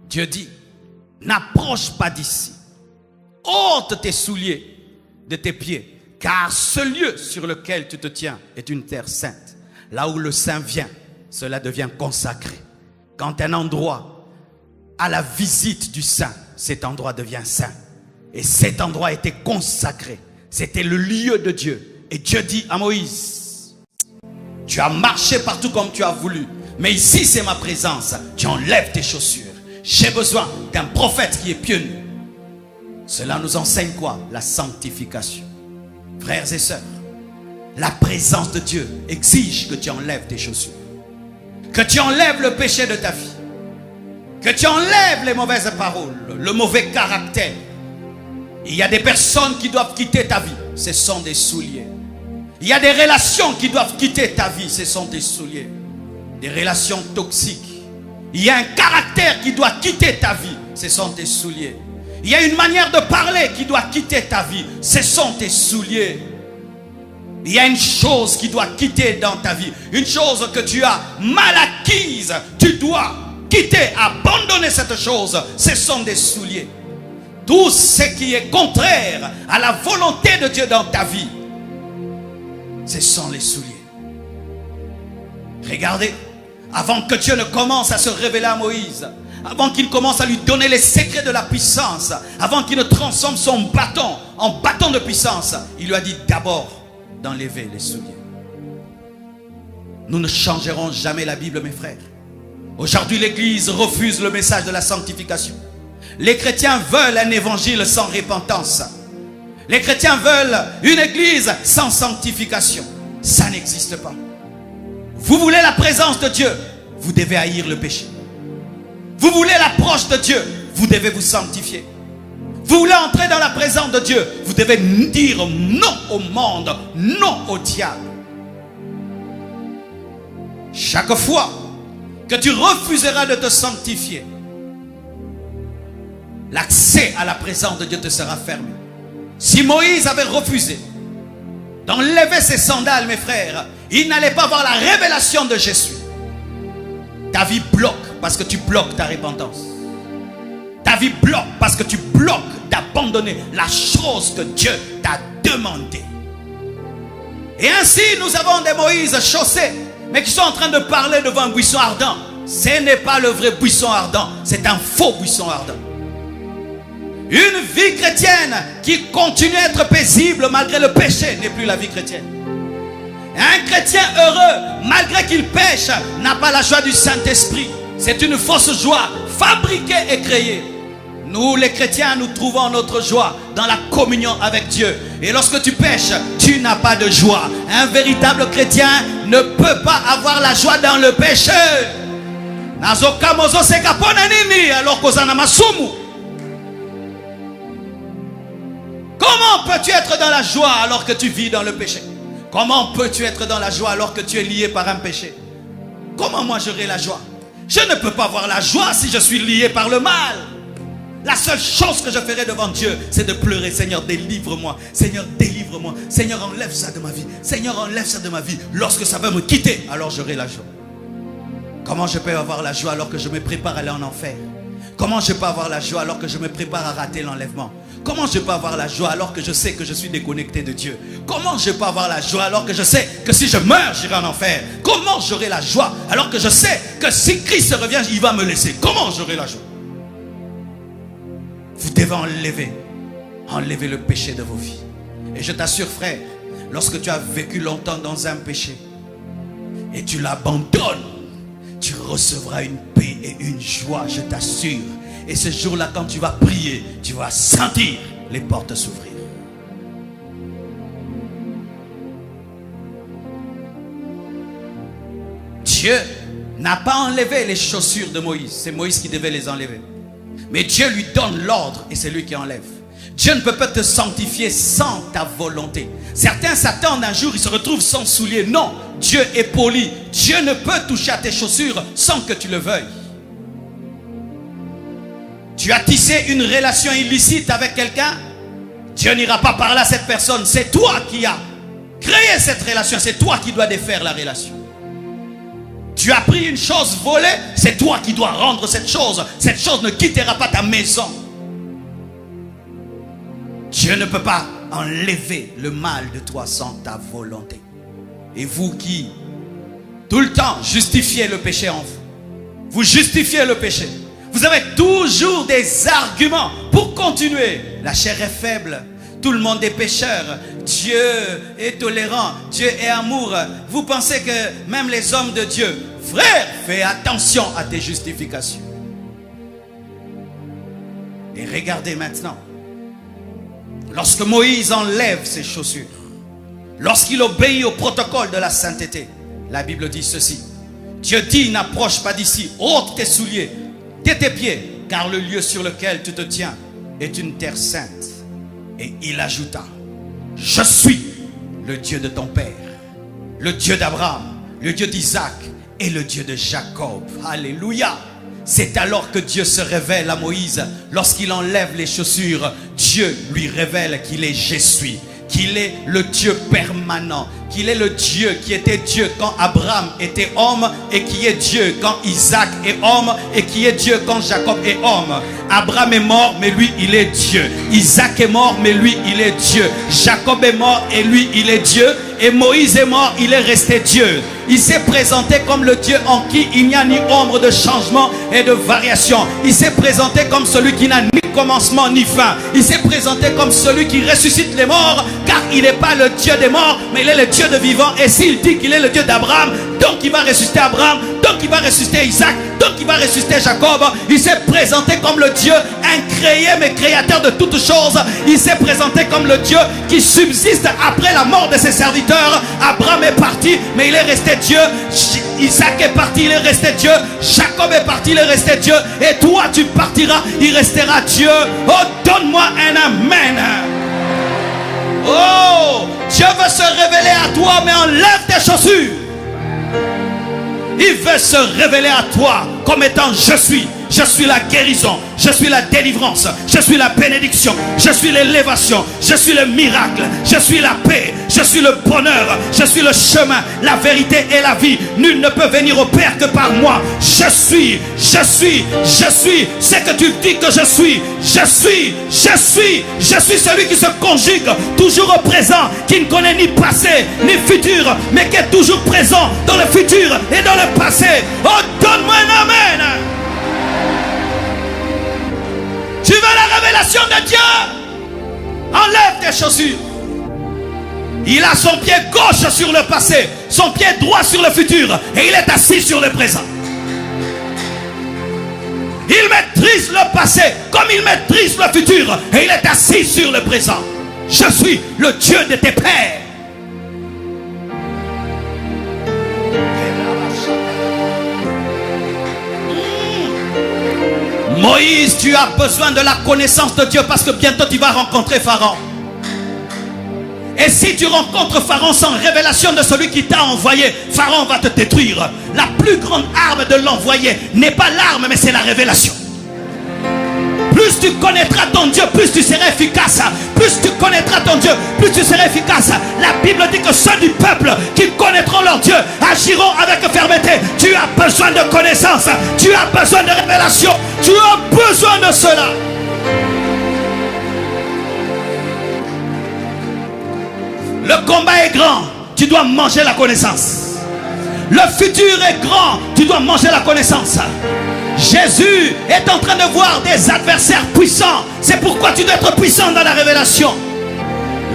Dieu dit, n'approche pas d'ici. Ôte tes souliers de tes pieds, car ce lieu sur lequel tu te tiens est une terre sainte. Là où le Saint vient, cela devient consacré. Quand un endroit a la visite du Saint, cet endroit devient saint. Et cet endroit était consacré. C'était le lieu de Dieu. Et Dieu dit à Moïse, tu as marché partout comme tu as voulu, mais ici c'est ma présence. Tu enlèves tes chaussures. J'ai besoin d'un prophète qui est pieux nu. Cela nous enseigne quoi? La sanctification. Frères et sœurs, la présence de Dieu exige que tu enlèves tes chaussures. Que tu enlèves le péché de ta vie. Que tu enlèves les mauvaises paroles, le mauvais caractère. Il y a des personnes qui doivent quitter ta vie. Ce sont des souliers. Il y a des relations qui doivent quitter ta vie. Ce sont des souliers. Des relations toxiques. Il y a un caractère qui doit quitter ta vie. Ce sont tes souliers. Il y a une manière de parler qui doit quitter ta vie. Ce sont tes souliers. Il y a une chose qui doit quitter dans ta vie. Une chose que tu as mal acquise. Tu dois quitter, abandonner cette chose. Ce sont des souliers. Tout ce qui est contraire à la volonté de Dieu dans ta vie, ce sont les souliers. Regardez, avant que Dieu ne commence à se révéler à Moïse, avant qu'il commence à lui donner les secrets de la puissance, avant qu'il ne transforme son bâton en bâton de puissance, il lui a dit d'abord d'enlever les souliers. Nous ne changerons jamais la Bible, mes frères. Aujourd'hui, l'Église refuse le message de la sanctification. Les chrétiens veulent un évangile sans repentance. Les chrétiens veulent une église sans sanctification. Ça n'existe pas. Vous voulez la présence de Dieu, vous devez haïr le péché. Vous voulez l'approche de Dieu, vous devez vous sanctifier. Vous voulez entrer dans la présence de Dieu, vous devez dire non au monde, non au diable. Chaque fois que tu refuseras de te sanctifier, l'accès à la présence de Dieu te sera fermé. Si Moïse avait refusé d'enlever ses sandales, mes frères, il n'allait pas voir la révélation de Jésus. Ta vie bloque parce que tu bloques ta repentance. Ta vie bloque parce que tu bloques d'abandonner la chose que Dieu t'a demandé. Et ainsi, nous avons des Moïse chaussés, mais qui sont en train de parler devant un buisson ardent. Ce n'est pas le vrai buisson ardent, c'est un faux buisson ardent. Une vie chrétienne qui continue à être paisible malgré le péché n'est plus la vie chrétienne. Un chrétien heureux, malgré qu'il pêche, n'a pas la joie du Saint-Esprit. C'est une fausse joie, fabriquée et créée. Nous, les chrétiens, nous trouvons notre joie dans la communion avec Dieu. Et lorsque tu pêches, tu n'as pas de joie. Un véritable chrétien ne peut pas avoir la joie dans le péché. Alors comment peux-tu être dans la joie alors que tu vis dans le péché? Comment peux-tu être dans la joie alors que tu es lié par un péché? Comment moi j'aurai la joie? Je ne peux pas avoir la joie si je suis lié par le mal. La seule chose que je ferai devant Dieu, c'est de pleurer. Seigneur, délivre-moi. Seigneur, délivre-moi. Seigneur, enlève ça de ma vie. Seigneur, enlève ça de ma vie. Lorsque ça va me quitter, alors j'aurai la joie. Comment je peux avoir la joie alors que je me prépare à aller en enfer? Comment je peux avoir la joie alors que je me prépare à rater l'enlèvement? Comment je peux avoir la joie alors que je sais que je suis déconnecté de Dieu? Comment je peux avoir la joie alors que je sais que si je meurs, j'irai en enfer? Comment j'aurai la joie alors que je sais que si Christ revient, il va me laisser? Comment j'aurai la joie? Vous devez enlever le péché de vos vies. Et je t'assure, frère, lorsque tu as vécu longtemps dans un péché et tu l'abandonnes, tu recevras une paix et une joie, je t'assure. Et ce jour-là, quand tu vas prier, tu vas sentir les portes s'ouvrir. Dieu n'a pas enlevé les chaussures de Moïse. C'est Moïse qui devait les enlever. Mais Dieu lui donne l'ordre et c'est lui qui enlève. Dieu ne peut pas te sanctifier sans ta volonté. Certains s'attendent un jour, ils se retrouvent sans souliers. Non, Dieu est poli. Dieu ne peut toucher à tes chaussures sans que tu le veuilles. Tu as tissé une relation illicite avec quelqu'un, Dieu n'ira pas parler à cette personne. C'est toi qui as créé cette relation. C'est toi qui dois défaire la relation. Tu as pris une chose volée, c'est toi qui dois rendre cette chose. Cette chose ne quittera pas ta maison. Dieu ne peut pas enlever le mal de toi sans ta volonté. Et vous qui, tout le temps, justifiez le péché en vous. Vous justifiez le péché. Vous avez toujours des arguments pour continuer. La chair est faible. Tout le monde est pécheur. Dieu est tolérant. Dieu est amour. Vous pensez que même les hommes de Dieu, frère, fais attention à tes justifications. Et regardez maintenant. Lorsque Moïse enlève ses chaussures, lorsqu'il obéit au protocole de la sainteté, la Bible dit ceci. Dieu dit, n'approche pas d'ici, ôte tes souliers, tes pieds, car le lieu sur lequel tu te tiens est une terre sainte. Et il ajouta, je suis le Dieu de ton père, le Dieu d'Abraham, le Dieu d'Isaac et le Dieu de Jacob. Alléluia. C'est alors que Dieu se révèle à Moïse. Lorsqu'il enlève les chaussures, Dieu lui révèle qu'il est je suis, qu'il est le Dieu permanent, qu'il est le Dieu qui était Dieu quand Abraham était homme et qui est Dieu quand Isaac est homme et qui est Dieu quand Jacob est homme. Abraham est mort, mais lui, il est Dieu. Isaac est mort, mais lui, il est Dieu. Jacob est mort et lui, il est Dieu. Et Moïse est mort, il est resté Dieu. Il s'est présenté comme le Dieu en qui il n'y a ni ombre de changement et de variation. Il s'est présenté comme celui qui n'a ni commencement ni fin. Il s'est présenté comme celui qui ressuscite les morts, car il n'est pas le Dieu des morts, mais il est le Dieu de vivants. Et s'il dit qu'il est le Dieu d'Abraham, donc il va ressusciter Abraham, donc il va ressusciter Isaac, donc il va ressusciter Jacob. Il s'est présenté comme le Dieu incréé mais créateur de toutes choses. Il s'est présenté comme le Dieu qui subsiste après la mort de ses serviteurs. Abraham est parti, mais il est resté Dieu. Isaac est parti, il est resté Dieu. Jacob est parti, il est resté Dieu. Et toi, tu partiras, il restera Dieu. Oh, donne-moi un amen. Oh, Dieu veut se révéler à toi, mais enlève tes chaussures. Il veut se révéler à toi comme étant je suis. Je suis la guérison, je suis la délivrance, je suis la bénédiction, je suis l'élévation, je suis le miracle, je suis la paix, je suis le bonheur, je suis le chemin, la vérité et la vie. Nul ne peut venir au Père que par moi. Je suis ce que tu dis que je suis. Je suis celui qui se conjugue toujours au présent, qui ne connaît ni passé ni futur, mais qui est toujours présent dans le futur et dans le passé. Oh, donne-moi un amen. Tu veux la révélation de Dieu? Enlève tes chaussures. Il a son pied gauche sur le passé, son pied droit sur le futur, et il est assis sur le présent. Il maîtrise le passé comme il maîtrise le futur, et il est assis sur le présent. Je suis le Dieu de tes pères. Moïse, tu as besoin de la connaissance de Dieu parce que bientôt tu vas rencontrer Pharaon. Et si tu rencontres Pharaon sans révélation de celui qui t'a envoyé, Pharaon va te détruire. La plus grande arme de l'envoyé n'est pas l'arme, mais c'est la révélation. Plus tu connaîtras ton Dieu, plus tu seras efficace. Plus tu connaîtras ton Dieu, plus tu seras efficace. La Bible dit que ceux du peuple qui connaîtront leur Dieu agiront avec fermeté. Tu as besoin de connaissance, tu as besoin de révélation, tu as besoin de cela. Le combat est grand, tu dois manger la connaissance. Le futur est grand, tu dois manger la connaissance. Jésus est en train de voir des adversaires puissants. C'est pourquoi tu dois être puissant dans la révélation.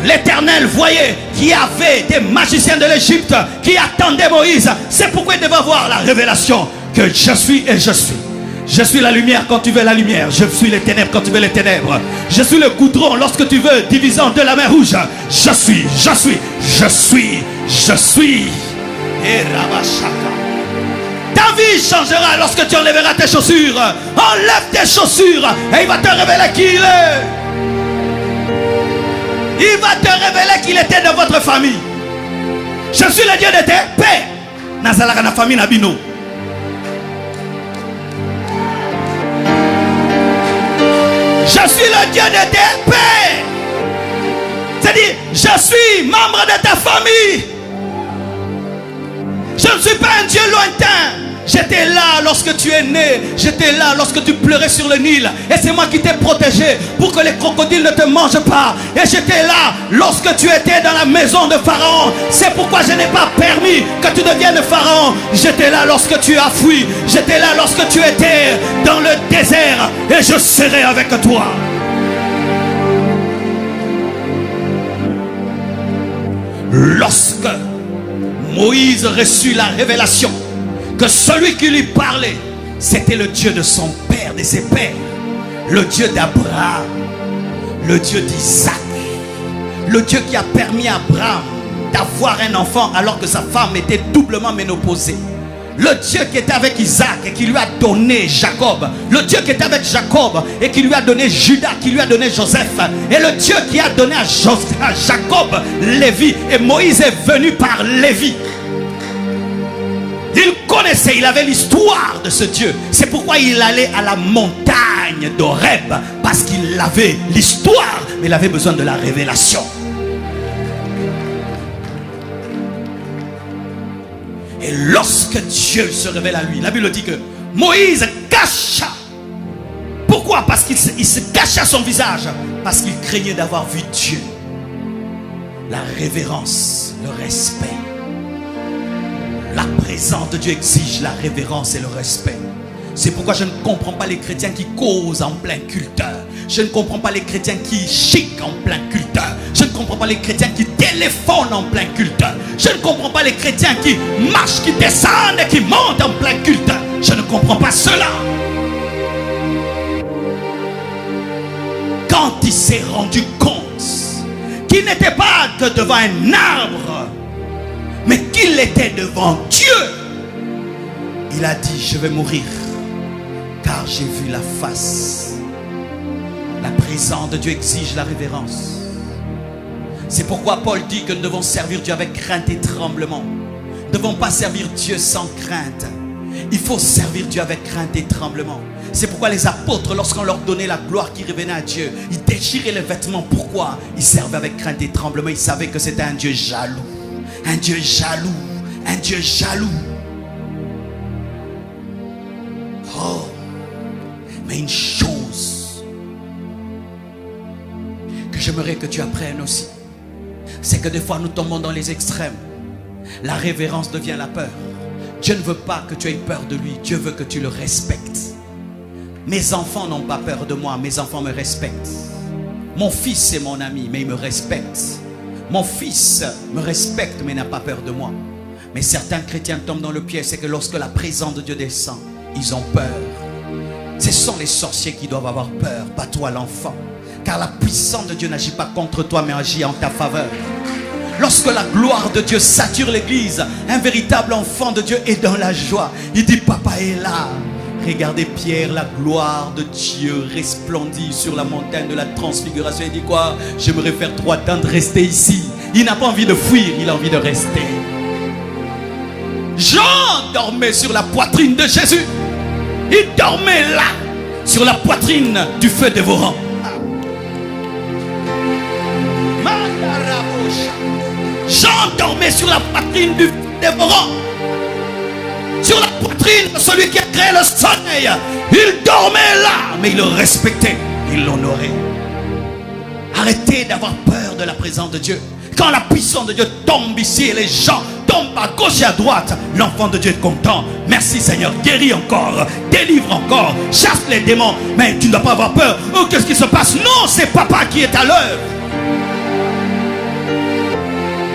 L'Éternel voyait qu'il y avait des magiciens de l'Égypte qui attendaient Moïse. C'est pourquoi il devait avoir la révélation que je suis et je suis. Je suis la lumière quand tu veux la lumière. Je suis les ténèbres quand tu veux les ténèbres. Je suis le goudron lorsque tu veux divisant de la mer rouge. Je suis. Et Rabashaka. Ta vie changera lorsque tu enlèveras tes chaussures. Enlève tes chaussures et il va te révéler qui il est. Il va te révéler qu'il était de votre famille. Je suis le Dieu de tes pères. Nazalaka na famille nabino. Je suis le Dieu de tes pères. C'est-à-dire, je suis membre de ta famille. Je ne suis pas un Dieu lointain. J'étais là lorsque tu es né. J'étais là lorsque tu pleurais sur le Nil. Et c'est moi qui t'ai protégé pour que les crocodiles ne te mangent pas. Et j'étais là lorsque tu étais dans la maison de Pharaon. C'est pourquoi je n'ai pas permis que tu deviennes Pharaon. J'étais là lorsque tu as fui. J'étais là lorsque tu étais dans le désert. Et je serai avec toi. Lorsque Moïse reçut la révélation que celui qui lui parlait, c'était le Dieu de son père, de ses pères, le Dieu d'Abraham, le Dieu d'Isaac, le Dieu qui a permis à Abraham d'avoir un enfant alors que sa femme était doublement ménopausée. Le Dieu qui était avec Isaac et qui lui a donné Jacob. Le Dieu qui était avec Jacob et qui lui a donné Judas, qui lui a donné Joseph. Et le Dieu qui a donné à Jacob Lévi. Et Moïse est venu par Lévi. Il connaissait, il avait l'histoire de ce Dieu. C'est pourquoi il allait à la montagne d'Horeb. Parce qu'il avait l'histoire, mais il avait besoin de la révélation. Et lorsque Dieu se révèle à lui, la Bible dit que Moïse cacha. Pourquoi? Parce qu'il se cacha son visage. Parce qu'il craignait d'avoir vu Dieu. La révérence, le respect. La présence de Dieu exige la révérence et le respect. C'est pourquoi je ne comprends pas les chrétiens qui causent en plein culte. Je ne comprends pas les chrétiens qui chiquent en plein culte. Je ne comprends pas les chrétiens qui téléphonent en plein culte. Je ne comprends pas les chrétiens qui marchent, qui descendent et qui montent en plein culte. Je ne comprends pas cela. Quand il s'est rendu compte qu'il n'était pas que devant un arbre, mais qu'il était devant Dieu, il a dit: je vais mourir car j'ai vu la face. La présence de Dieu exige la révérence. C'est pourquoi Paul dit que nous devons servir Dieu avec crainte et tremblement. Nous ne devons pas servir Dieu sans crainte. Il faut servir Dieu avec crainte et tremblement. C'est pourquoi les apôtres, lorsqu'on leur donnait la gloire qui revenait à Dieu, ils déchiraient les vêtements. Pourquoi? Ils servaient avec crainte et tremblement. Ils savaient que c'était un Dieu jaloux. Un Dieu jaloux. Un Dieu jaloux. Oh, mais une chose que j'aimerais que tu apprennes aussi, c'est que des fois nous tombons dans les extrêmes. La révérence devient la peur. Dieu ne veut pas que tu aies peur de lui. Dieu veut que tu le respectes. Mes enfants n'ont pas peur de moi. Mes enfants me respectent. Mon fils est mon ami, mais il me respecte. Mon fils me respecte, mais n'a pas peur de moi. Mais certains chrétiens tombent dans le piège. C'est que lorsque la présence de Dieu descend, ils ont peur. Ce sont les sorciers qui doivent avoir peur, pas toi l'enfant. Car la puissance de Dieu n'agit pas contre toi, mais agit en ta faveur. Lorsque la gloire de Dieu sature l'église, un véritable enfant de Dieu est dans la joie. Il dit: papa est là. Regardez Pierre, la gloire de Dieu resplendit sur la montagne de la transfiguration. Il dit quoi? J'aimerais faire 3 temps de rester ici. Il n'a pas envie de fuir, il a envie de rester. Jean dormait sur la poitrine de Jésus. Il dormait là, sur la poitrine du feu dévorant. Jean dormait sur la poitrine du feu dévorant. Sur la poitrine de celui qui a créé le soleil. Il dormait là, mais il le respectait, il l'honorait. Arrêtez d'avoir peur de la présence de Dieu. Quand la puissance de Dieu tombe ici et les gens tombent à gauche et à droite, l'enfant de Dieu est content. Merci Seigneur, guéris encore, délivre encore, chasse les démons. Mais tu ne dois pas avoir peur. Oh, qu'est-ce qui se passe? Non, c'est papa qui est à l'œuvre.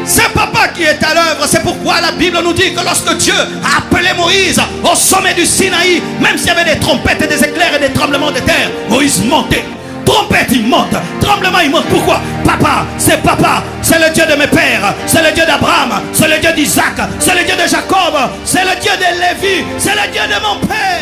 C'est papa qui est à l'œuvre. C'est pourquoi la Bible nous dit que lorsque Dieu a appelé Moïse au sommet du Sinaï, même s'il y avait des trompettes et des éclairs et des tremblements de terre, Moïse montait. Trompette, il monte. Tremblement, il monte. Pourquoi? Papa, c'est le Dieu de mes pères. C'est le Dieu d'Abraham. C'est le Dieu d'Isaac. C'est le Dieu de Jacob. C'est le Dieu de Lévi. C'est le Dieu de mon père.